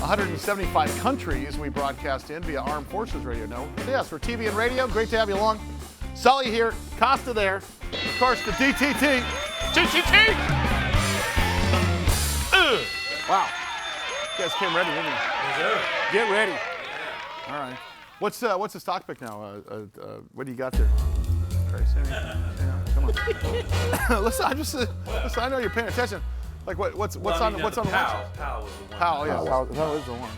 175 countries we broadcast in via Armed Forces Radio. No, yes, we're TV and radio. Great to have you along. Sully here, Costa there. Of course, the DTT. TTT! Wow. You guys came ready, didn't you? Get ready. All right. What's the stock pick now? What do you got there? Yeah, come on. Listen, I know you're paying attention. Like what's on the Powell watch? was the one. Powell, yeah. Powell is the one.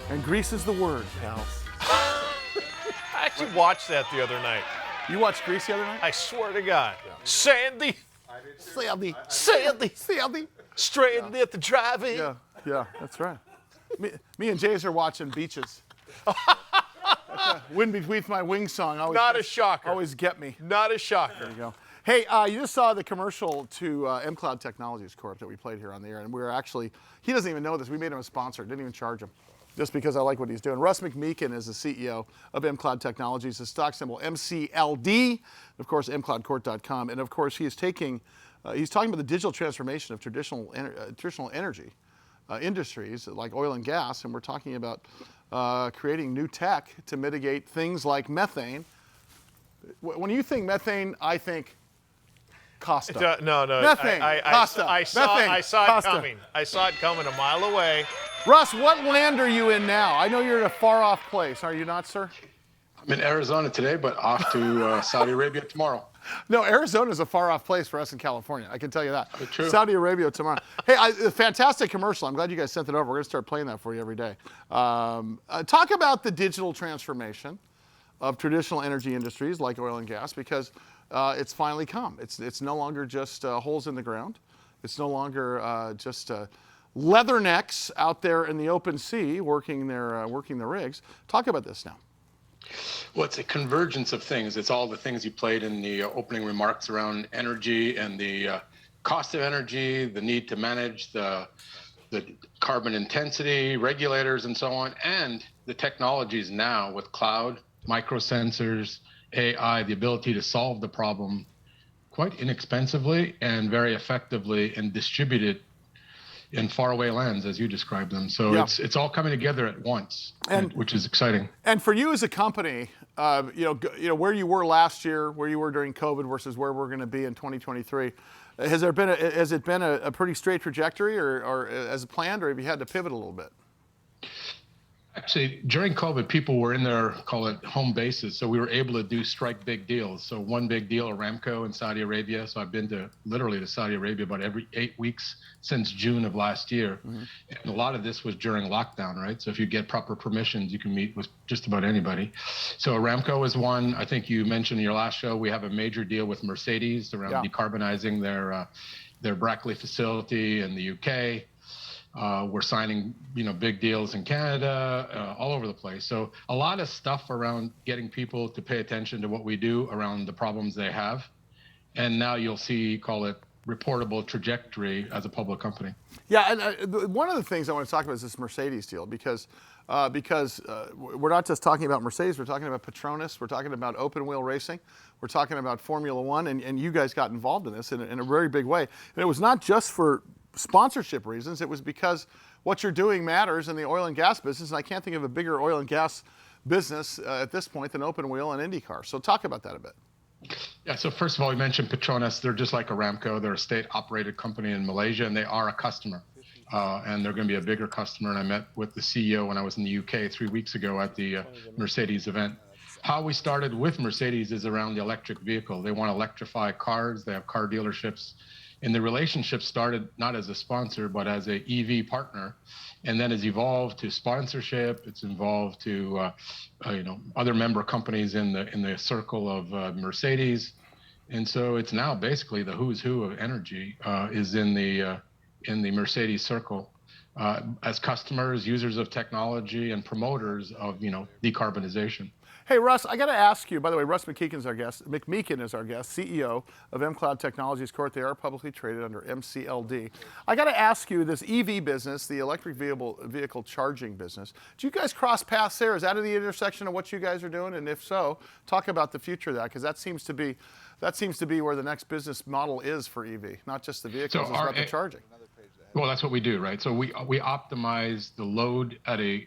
And Greece is the word, pal. I actually watched that the other night. You watched Greece the other night? I swear to God. Yeah. Sandy. Straight at the drive-in. Yeah, that's right. Me and Jays are watching Beaches. Wind Beneath My Wings song. Not a shocker. Always get me. Not a shocker. There you go. Hey, you just saw the commercial to mCloud Technologies Corp that we played here on the air, and we're actually, he doesn't even know this, we made him a sponsor, didn't even charge him, just because I like what he's doing. Russ McMeekin is the CEO of mCloud Technologies, the stock symbol MCLD, of course, mCloudCorp.com, and of course he is taking, he's talking about the digital transformation of traditional energy industries like oil and gas, and we're talking about creating new tech to mitigate things like methane. When you think methane, I think Costa. No. Methane. Costa. I saw Costa. it coming. I saw it coming a mile away. Russ, what land are you in now? I know you're in a far-off place. Are you not, sir? I'm in Arizona today, but off to Saudi Arabia tomorrow. No, Arizona's a far-off place for us in California. I can tell you that. True. Saudi Arabia tomorrow. Hey, a fantastic commercial. I'm glad you guys sent it over. We're going to start playing that for you every day. Talk about the digital transformation of traditional energy industries like oil and gas, because it's finally come. It's no longer just holes in the ground. It's no longer just leathernecks out there in the open sea working their rigs. Talk about this now. Well, it's a convergence of things. It's all the things you played in the opening remarks around energy and the cost of energy, the need to manage the carbon intensity, regulators, and so on, and the technologies now with cloud, microsensors, AI, the ability to solve the problem quite inexpensively and very effectively and distribute it in faraway lands, as you described them. So yeah. it's all coming together at once, which is exciting. And for you as a company, you know where you were last year, where you were during COVID versus where we're going to be in 2023. Has it been a pretty straight trajectory, or as planned, or have you had to pivot a little bit? Actually, during COVID, people were in their, call it, home bases, so we were able to strike big deals. So one big deal, Aramco in Saudi Arabia. So I've been literally to Saudi Arabia about every 8 weeks since June of last year. Mm-hmm. And a lot of this was during lockdown, right? So if you get proper permissions, you can meet with just about anybody. So Aramco is one. I think you mentioned in your last show, we have a major deal with Mercedes around decarbonizing their Brackley facility in the UK. We're signing, big deals in Canada, all over the place. So a lot of stuff around getting people to pay attention to what we do around the problems they have. And now you'll see, call it, reportable trajectory as a public company. Yeah, and one of the things I want to talk about is this Mercedes deal, because we're not just talking about Mercedes, we're talking about Petronas, we're talking about open wheel racing, we're talking about Formula One, and you guys got involved in this in a very big way. And it was not just for sponsorship reasons, it was because what you're doing matters in the oil and gas business, and I can't think of a bigger oil and gas business at this point than open wheel and IndyCar. So talk about that a bit. Yeah, so first of all, we mentioned Petronas. They're just like Aramco. They're a state-operated company in Malaysia, and they are a customer. And they're going to be a bigger customer. And I met with the CEO when I was in the UK 3 weeks ago at the Mercedes event. How we started with Mercedes is around the electric vehicle. They want to electrify cars. They have car dealerships. And the relationship started not as a sponsor, but as a EV partner, and then has evolved to sponsorship. It's evolved to, other member companies in the circle of Mercedes, and so it's now basically the who's who of energy is in the Mercedes circle, as customers, users of technology, and promoters of decarbonization. Hey, Russ, I got to ask you, by the way, Russ McMeekin is our guest, CEO of mCloud Technologies Corp. They are publicly traded under MCLD. I got to ask you, this EV business, the electric vehicle charging business, do you guys cross paths there? Is that at the intersection of what you guys are doing? And if so, talk about the future of that, because that seems to be where the next business model is for EV, not just the vehicles, it's about the charging. Well, that's what we do, right? So we optimize the load at a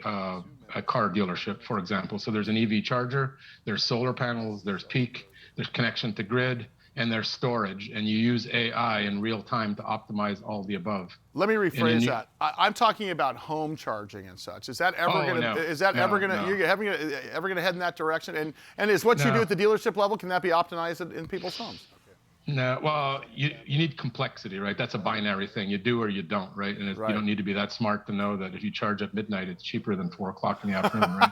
car dealership, for example. So there's an EV charger, there's solar panels, there's peak, there's connection to grid, and there's storage. And you use AI in real time to optimize all the above. Let me rephrase that. I'm talking about home charging and such. Is that ever going to? Is that ever going to? You're ever going to head in that direction? And is what you do at the dealership level, can that be optimized in people's homes? No, well, you need complexity, right? That's a binary thing. You do or you don't, right? And you don't need to be that smart to know that if you charge at midnight, it's cheaper than 4 o'clock in the afternoon, right?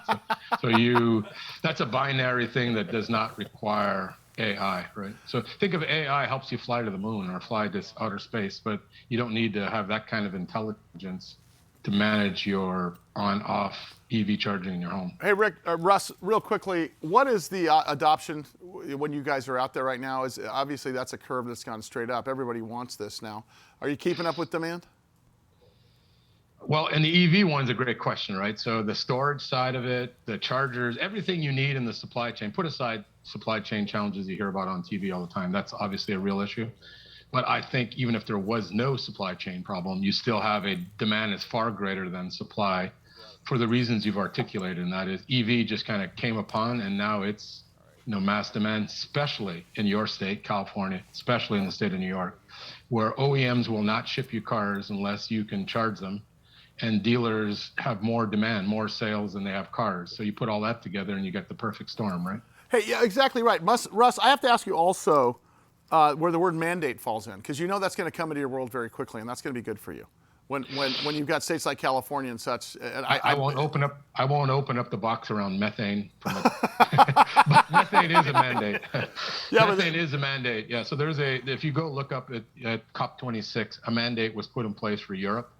So that's a binary thing that does not require AI, right? So think of AI helps you fly to the moon or fly to outer space, but you don't need to have that kind of intelligence to manage your on-off EV charging in your home. Hey, Russ, real quickly, what is the adoption when you guys are out there right now? Is obviously that's a curve that's gone straight up. Everybody wants this now. Are you keeping up with demand? Well, and the EV one's a great question, right? So the storage side of it, the chargers, everything you need in the supply chain, put aside supply chain challenges you hear about on TV all the time. That's obviously a real issue. But I think even if there was no supply chain problem, you still have a demand that's far greater than supply for the reasons you've articulated. And that is EV just kind of came upon, and now it's mass demand, especially in your state, California, especially in the state of New York, where OEMs will not ship you cars unless you can charge them. And dealers have more demand, more sales than they have cars. So you put all that together and you get the perfect storm, right? Hey, yeah, exactly right. Russ, I have to ask you also where the word mandate falls in, because that's going to come into your world very quickly, and that's going to be good for you. When you've got states like California and such, and I won't open up the box around methane. But methane is a mandate. Yeah, methane is a mandate. Yeah. So if you go look up at COP26, a mandate was put in place for Europe.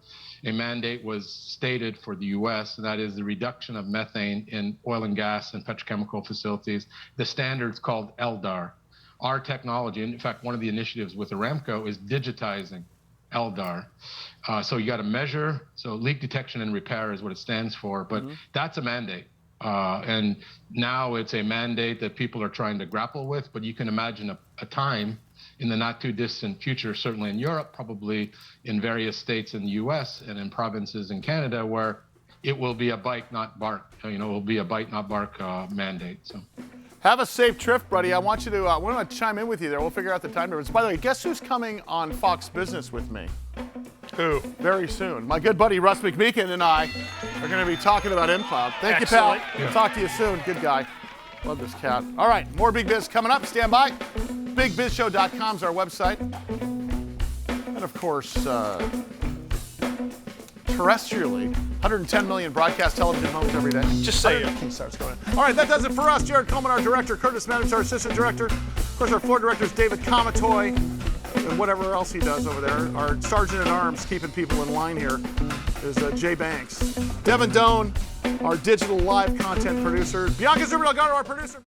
A mandate was stated for the U.S., and that is the reduction of methane in oil and gas and petrochemical facilities. The standard's called LDAR. Our technology, and in fact, one of the initiatives with Aramco is digitizing LDAR. So you got to measure. So leak detection and repair is what it stands for, but that's a mandate. And now it's a mandate that people are trying to grapple with, but you can imagine a time in the not too distant future, certainly in Europe, probably in various states in the US and in provinces in Canada, where it will be a bite, not bark. It will be a bite, not bark mandate. So. Have a safe trip, buddy. I want you to, I want to chime in with you there. We'll figure out the time difference. By the way, guess who's coming on Fox Business with me? Who? Very soon. My good buddy Russ McMeekin and I are going to be talking about mCloud. Thank you, pal. We'll talk to you soon. Good guy. Love this cat. All right, more Big Biz coming up. Stand by. BigBizShow.com is our website. And of course, terrestrially, 110 million broadcast television homes every day. Just say it. Key starts going. All right, that does it for us. Jared Coleman, our director. Curtis Maddox, our assistant director. Of course, our floor director is David Comatoy, and whatever else he does over there. Our sergeant at arms keeping people in line here is Jay Banks. Devin Doan, our digital live content producer. Bianca Zuber Delgado, our producer.